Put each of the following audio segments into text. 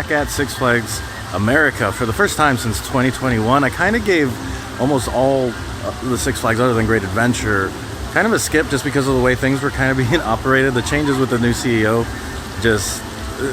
back at Six Flags America for the first time since 2021. I kind of gave almost all the Six Flags other than Great Adventure kind of a skip just because of the way things were kind of being operated. The changes with the new CEO,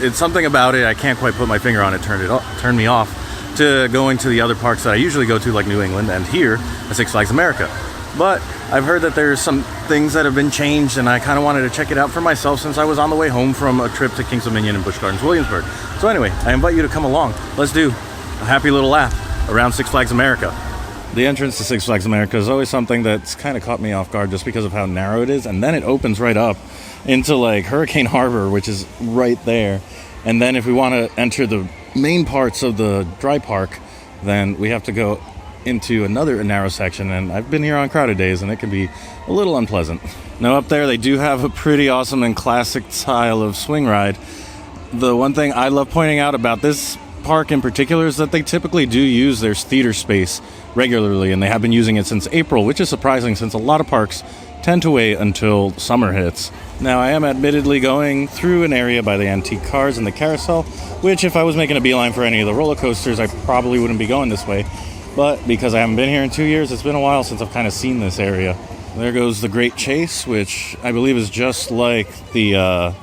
it's something about it, I can't quite put my finger on it, turned me off to going to the other parks that I usually go to, like New England and here at Six Flags America. But I've heard that there's some things that have been changed, and I kind of wanted to check it out for myself since I was on the way home from a trip to Kings Dominion and Busch Gardens, Williamsburg. So anyway, I invite you to come along. Let's do a happy little lap around Six Flags America. The entrance to Six Flags America is always something that's kind of caught me off guard just because of how narrow it is, and then it opens right up into like Hurricane Harbor, which is right there. And then if we want to enter the main parts of the dry park, then we have to go into another narrow section, and I've been here on crowded days and it can be a little unpleasant. Now up there they do have a pretty awesome and classic style of swing ride. The one thing I love pointing out about this park in particular is that they typically do use their theater space regularly, and they have been using it since April, which is surprising since a lot of parks tend to wait until summer hits. Now I am admittedly going through an area by the antique cars and the carousel, which if I was making a beeline for any of the roller coasters I probably wouldn't be going this way. But because I haven't been here in 2 years, it's been a while since I've kind of seen this area. There goes the Great Chase, which I believe is just like the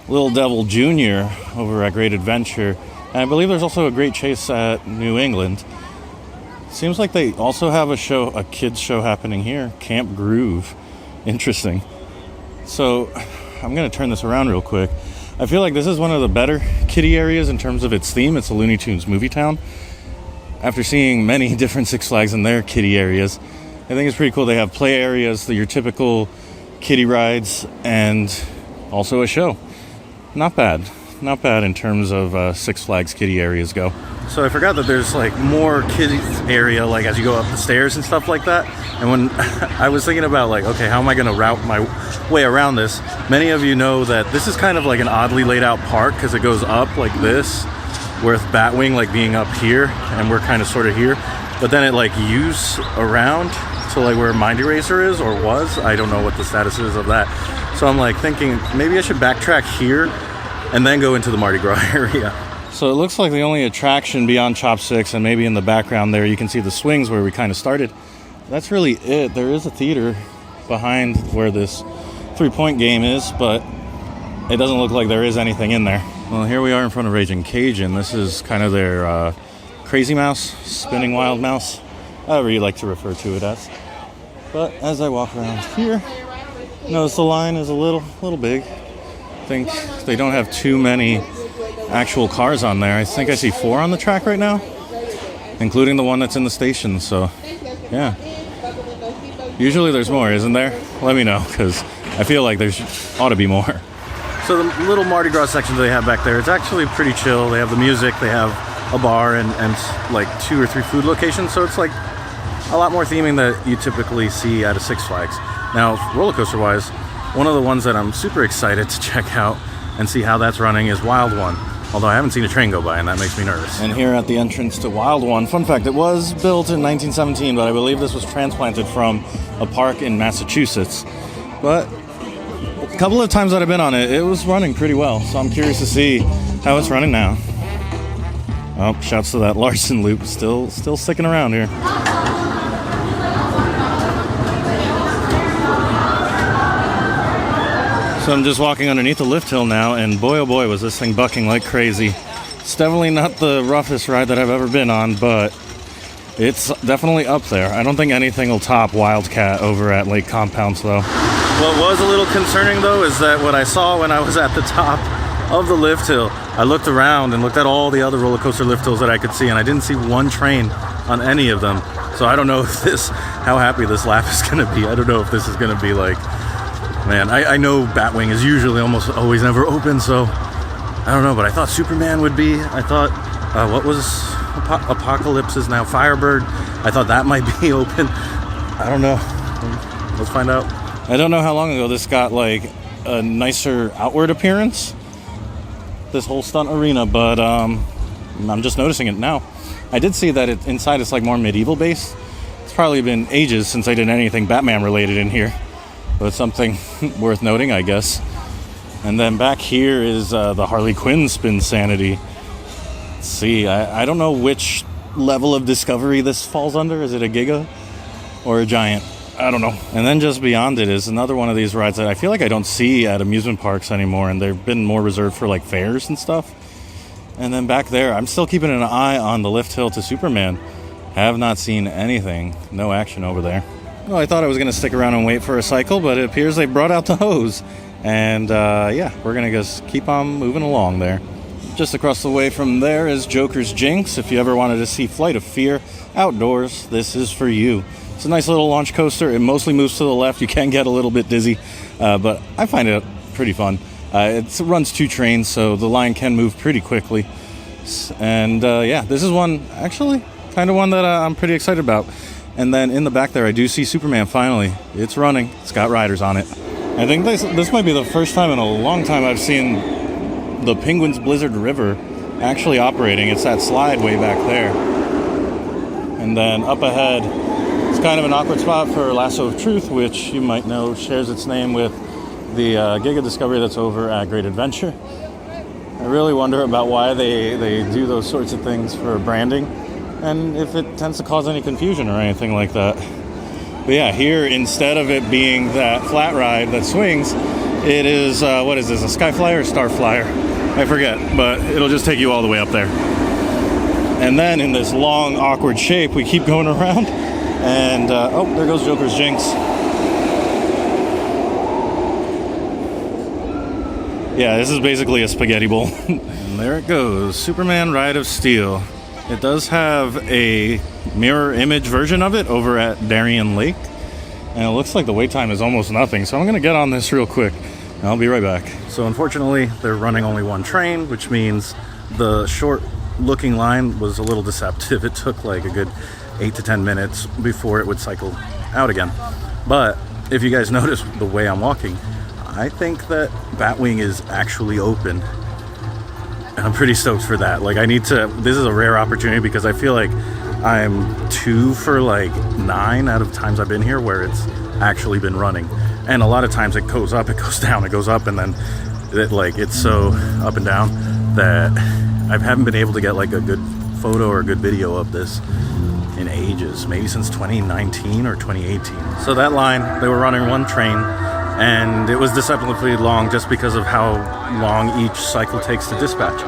Little Devil Jr. over at Great Adventure. And I believe there's also a Great Chase at New England. Seems like they also have a kids show happening here, Camp Groove. Interesting. So I'm going to turn this around real quick. I feel like this is one of the better kiddie areas in terms of its theme. It's a Looney Tunes movie town. After seeing many different Six Flags in their kiddie areas, I think it's pretty cool. They have play areas, your typical kiddie rides, and also a show. Not bad in terms of Six Flags kiddie areas go. So I forgot that there's like more kiddie area, like as you go up the stairs and stuff like that. And when I was thinking about like, okay, how am I going to route my way around this? Many of you know that this is kind of like an oddly laid out park because it goes up like this, with Batwing like being up here, and we're kind of sort of here. But then it like U's around to like where Mind Eraser is, or was. I don't know what the status is of that. So I'm like thinking maybe I should backtrack here and then go into the Mardi Gras area. So it looks like the only attraction beyond Chopsticks, and maybe in the background there you can see the swings where we kind of started. That's really it. There is a theater behind where this 3-point game is, but it doesn't look like there is anything in there. Well, here we are in front of Raging Cajun. This is kind of their Crazy Mouse, Spinning Wild Mouse, however you like to refer to it as. But as I walk around here, notice the line is a little big. I think they don't have too many actual cars on there. I think I see 4 on the track right now, including the one that's in the station. So, yeah. Usually there's more, isn't there? Let me know, because I feel like there ought to be more. So the little Mardi Gras section that they have back there, it's actually pretty chill. They have the music, they have a bar, and like 2 or 3 food locations. So it's like a lot more theming that you typically see at a Six Flags. Now, roller coaster wise, one of the ones that I'm super excited to check out and see how that's running is Wild One. Although I haven't seen a train go by, and that makes me nervous. And here at the entrance to Wild One, fun fact, it was built in 1917, but I believe this was transplanted from a park in Massachusetts. But a couple of times that I've been on it, it was running pretty well. So I'm curious to see how it's running now. Oh, shouts to that Larson loop, still sticking around here. So I'm just walking underneath the lift hill now, and boy oh boy was this thing bucking like crazy. It's definitely not the roughest ride that I've ever been on, but it's definitely up there. I don't think anything will top Wildcat over at Lake Compounce though. What was a little concerning though is that what I saw when I was at the top of the lift hill, I looked around and looked at all the other roller coaster lift hills that I could see, and I didn't see one train on any of them. So I don't know if how happy this lap is going to be. I don't know if this is going to be like, man, I know Batwing is usually almost always never open, so I don't know, but I thought Superman would be. I thought, what was Apocalypse is now Firebird. I thought that might be open. I don't know. Let's find out. I don't know how long ago this got like a nicer outward appearance, this whole stunt arena, but I'm just noticing it now. I did see that inside it's like more medieval based. It's probably been ages since I did anything Batman related in here, but it's something worth noting, I guess. And then back here is the Harley Quinn Spin Sanity. Let's see. I don't know which level of discovery this falls under. Is it a Giga or a Giant? I don't know. And then just beyond it is another one of these rides that I feel like I don't see at amusement parks anymore, and they've been more reserved for like fairs and stuff. And then back there, I'm still keeping an eye on the lift hill to Superman. Have not seen anything. No action over there. Well, I thought I was going to stick around and wait for a cycle, but it appears they brought out the hose. And yeah, we're going to just keep on moving along there. Just across the way from there is Joker's Jinx. If you ever wanted to see Flight of Fear outdoors, this is for you. It's a nice little launch coaster. It mostly moves to the left. You can get a little bit dizzy, but I find it pretty fun. It runs 2 trains, so the line can move pretty quickly. And yeah, this is one, actually, kind of one that I'm pretty excited about. And then in the back there, I do see Superman finally. It's running. It's got riders on it. I think this might be the first time in a long time I've seen the Penguin's Blizzard River actually operating. It's that slide way back there. And then up ahead, it's kind of an awkward spot for Lasso of Truth, which you might know shares its name with the Giga Discovery that's over at Great Adventure. I really wonder about why they do those sorts of things for branding, and if it tends to cause any confusion or anything like that. But yeah, here, instead of it being that flat ride that swings, it is, what is this, a Skyflyer or Starflyer? I forget, but it'll just take you all the way up there. And then in this long, awkward shape, we keep going around, and, oh, there goes Joker's Jinx. Yeah, this is basically a spaghetti bowl. And there it goes, Superman Ride of Steel. It does have a mirror image version of it over at Darien Lake, and it looks like the wait time is almost nothing, so I'm gonna get on this real quick. I'll be right back. So unfortunately, they're running only 1 train, which means the short looking line was a little deceptive. It took like a good 8 to 10 minutes before it would cycle out again. But if you guys notice the way I'm walking, I think that Batwing is actually open. And I'm pretty stoked for that. Like, this is a rare opportunity because I feel like I'm 2 for like 9 out of times I've been here where it's actually been running. And a lot of times it goes up, it goes down, it goes up, and then it's so up and down that I haven't been able to get like a good photo or a good video of this in ages, maybe since 2019 or 2018. So that line, they were running 1 train, and it was deceptively long just because of how long each cycle takes to dispatch.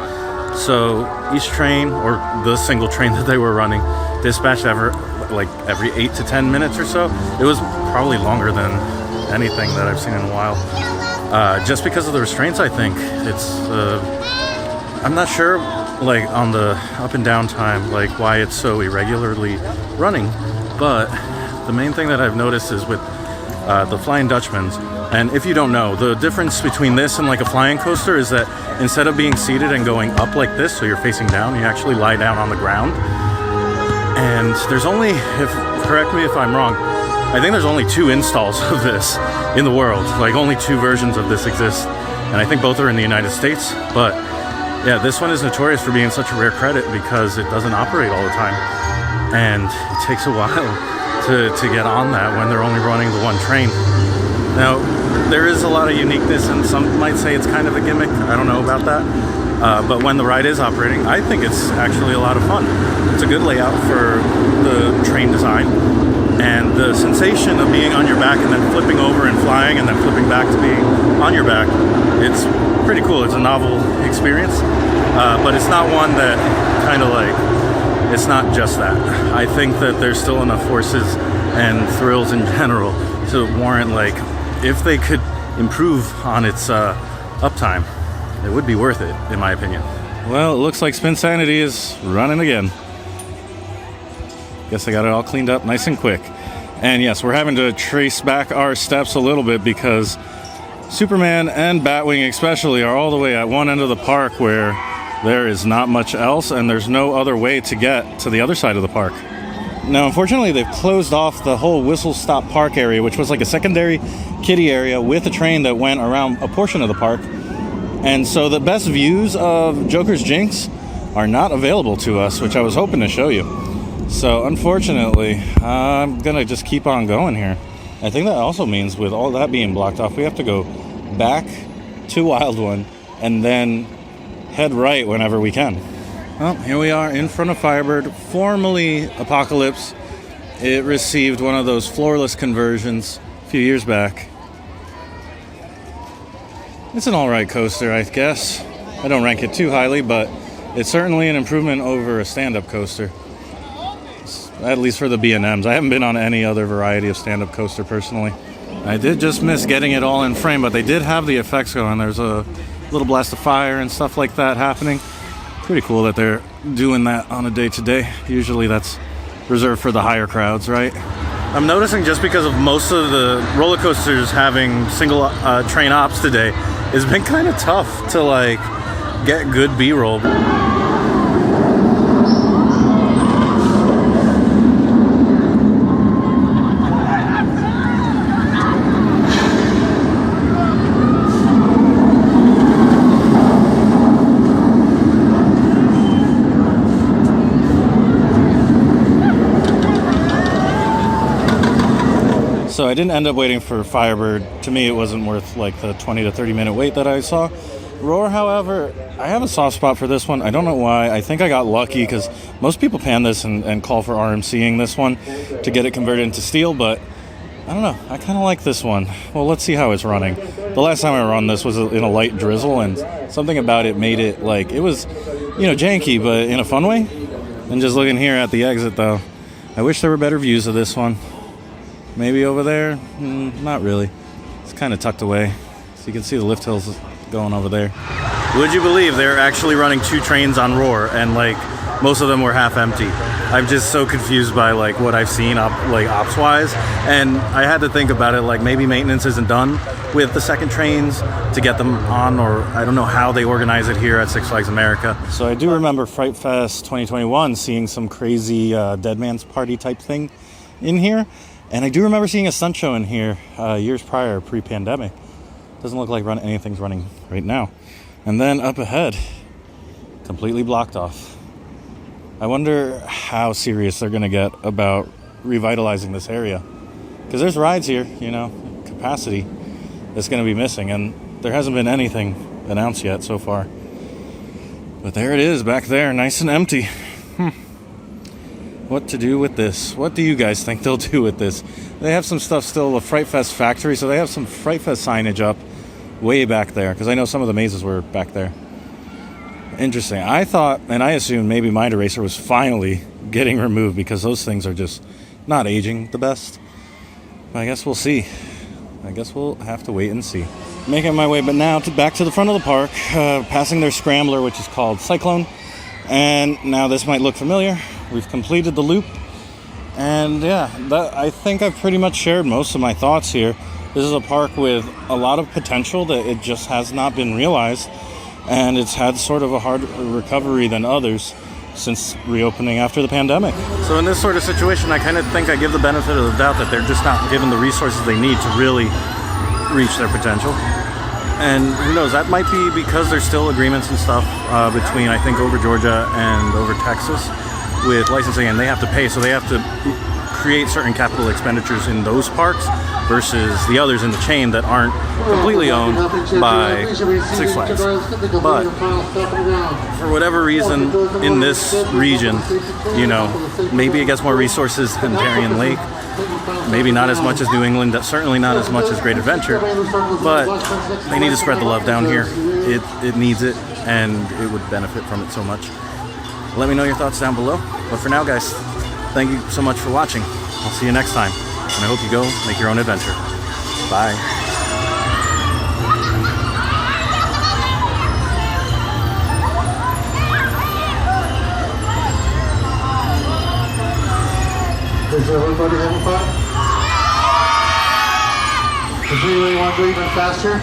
So each train, or the single train that they were running, dispatched every 8 to 10 minutes or so. It was probably longer than anything that I've seen in a while. Just because of the restraints, I think. I'm not sure, like, on the up and down time, like, why it's so irregularly running. But the main thing that I've noticed is with the Flying Dutchman's, and if you don't know, the difference between this and like a flying coaster is that instead of being seated and going up like this, so you're facing down, you actually lie down on the ground. And there's only, correct me if I'm wrong, I think there's only 2 installs of this in the world. Like, only 2 versions of this exist. And I think both are in the United States. But yeah, this one is notorious for being such a rare credit because it doesn't operate all the time. And it takes a while to get on that when they're only running the 1 train. Now, there is a lot of uniqueness, and some might say it's kind of a gimmick. I don't know about that. But when the ride is operating, I think it's actually a lot of fun. It's a good layout for the train design. And the sensation of being on your back and then flipping over and flying and then flipping back to being on your back, it's pretty cool. It's a novel experience, but it's not one that kind of like, it's not just that. I think that there's still enough forces and thrills in general to warrant, like, if they could improve on its uptime, it would be worth it, in my opinion. Well, it looks like Spin Sanity is running again. Guess I got it all cleaned up nice and quick. And yes, we're having to trace back our steps a little bit because Superman and Batwing especially are all the way at one end of the park where there is not much else and there's no other way to get to the other side of the park. Now, unfortunately, they've closed off the whole Whistle Stop Park area, which was like a secondary kiddie area with a train that went around a portion of the park. And so the best views of Joker's Jinx are not available to us, which I was hoping to show you. So unfortunately, I'm gonna just keep on going here. I think that also means with all that being blocked off, we have to go back to Wild One and then head right whenever we can. Well, here we are in front of Firebird, formerly Apocalypse. It received one of those floorless conversions a few years back. It's an alright coaster, I guess. I don't rank it too highly, but it's certainly an improvement over a stand-up coaster. At least for the B&Ms. I haven't been on any other variety of stand-up coaster personally. I did just miss getting it all in frame, but they did have the effects going. There's a little blast of fire and stuff like that happening. Pretty cool that they're doing that on a day-to-day. Usually that's reserved for the higher crowds, right? I'm noticing just because of most of the roller coasters having single train ops today, it's been kind of tough to like get good B-roll. So I didn't end up waiting for Firebird. To me, it wasn't worth like the 20 to 30 minute wait that I saw. Roar, however, I have a soft spot for this one. I don't know why. I think I got lucky because most people pan this and call for RMC'ing this one to get it converted into steel, but I don't know. I kind of like this one. Well, let's see how it's running. The last time I run this was in a light drizzle, and something about it made it like, it was, janky, but in a fun way. And just looking here at the exit, though, I wish there were better views of this one. Maybe over there? Not really. It's kind of tucked away. So you can see the lift hills going over there. Would you believe they're actually running 2 trains on Roar, and like most of them were half empty? I'm just so confused by like what I've seen ops wise, and I had to think about it, like maybe maintenance isn't done with the second trains to get them on, or I don't know how they organize it here at Six Flags America. So I do remember Fright Fest 2021 seeing some crazy Dead Man's Party type thing in here. And I do remember seeing a stunt show in here years prior, pre-pandemic. Doesn't look like anything's running right now. And then up ahead, completely blocked off. I wonder how serious they're going to get about revitalizing this area. Because there's rides here, capacity that's going to be missing. And there hasn't been anything announced yet so far. But there it is back there, nice and empty. What to do with this? What do you guys think they'll do with this? They have some stuff still, the Fright Fest factory, so they have some Fright Fest signage up way back there, because I know some of the mazes were back there. Interesting. I thought, and I assumed maybe Mind Eraser was finally getting removed, because those things are just not aging the best. But I guess we'll see. I guess we'll have to wait and see. Making my way, but now back to the front of the park, passing their scrambler, which is called Cyclone. And now this might look familiar. We've completed the loop, and yeah, I think I've pretty much shared most of my thoughts here. This is a park with a lot of potential that it just has not been realized, and it's had sort of a hard recovery than others since reopening after the pandemic. So in this sort of situation, I kind of think I give the benefit of the doubt that they're just not given the resources they need to really reach their potential. And who knows, that might be because there's still agreements and stuff between, I think, over Georgia and over Texas with licensing, and they have to pay, so they have to create certain capital expenditures in those parks versus the others in the chain that aren't completely owned by Six Flags. But for whatever reason, in this region, maybe it gets more resources than Darien Lake. Maybe not as much as New England, certainly not as much as Great Adventure, but they need to spread the love down here. It needs it, and it would benefit from it so much. Let me know your thoughts down below. But for now, guys, thank you so much for watching. I'll see you next time, and I hope you go make your own adventure. Bye. Is everybody having fun? Does anybody want to go even faster?